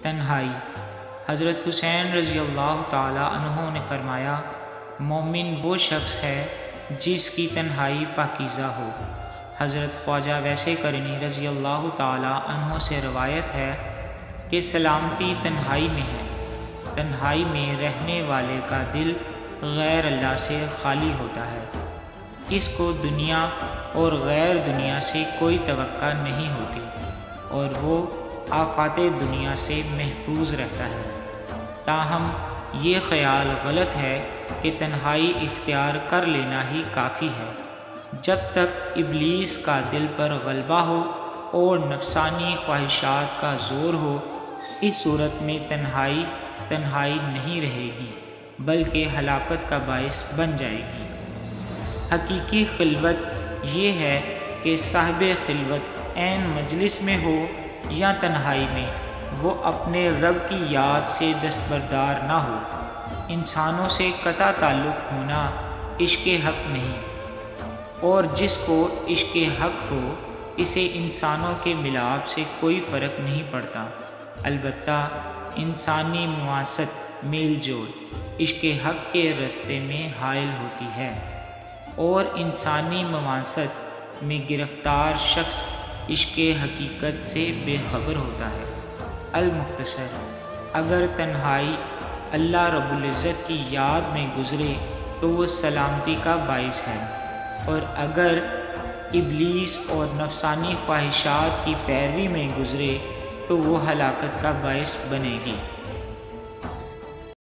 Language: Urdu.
تنہائی۔ حضرت حسین رضی اللہ تعالی عنہ نے فرمایا، مومن وہ شخص ہے جس کی تنہائی پاکیزہ ہو۔ حضرت خواجہ ویسے کرنی رضی اللہ تعالی عنہ سے روایت ہے کہ سلامتی تنہائی میں ہے۔ تنہائی میں رہنے والے کا دل غیر اللہ سے خالی ہوتا ہے، اس کو دنیا اور غیر دنیا سے کوئی توقع نہیں ہوتی، اور وہ آفات دنیا سے محفوظ رہتا ہے۔ تاہم یہ خیال غلط ہے کہ تنہائی اختیار کر لینا ہی کافی ہے۔ جب تک ابلیس کا دل پر غلبہ ہو اور نفسانی خواہشات کا زور ہو، اس صورت میں تنہائی نہیں رہے گی بلکہ ہلاکت کا باعث بن جائے گی۔ حقیقی خلوت یہ ہے کہ صاحب خلوت عین مجلس میں ہو یا تنہائی میں، وہ اپنے رب کی یاد سے دستبردار نہ ہو۔ انسانوں سے قطع تعلق ہونا عشق حق نہیں، اور جس کو عشق حق ہو اسے انسانوں کے ملاپ سے کوئی فرق نہیں پڑتا۔ البتہ انسانی مواست میل جول عشق حق کے راستے میں حائل ہوتی ہے، اور انسانی مواست میں گرفتار شخص عشق حقیقت سے بے خبر ہوتا ہے۔ المختصر، اگر تنہائی اللہ رب العزت کی یاد میں گزرے تو وہ سلامتی کا باعث ہے، اور اگر ابلیس اور نفسانی خواہشات کی پیروی میں گزرے تو وہ ہلاکت کا باعث بنے گی۔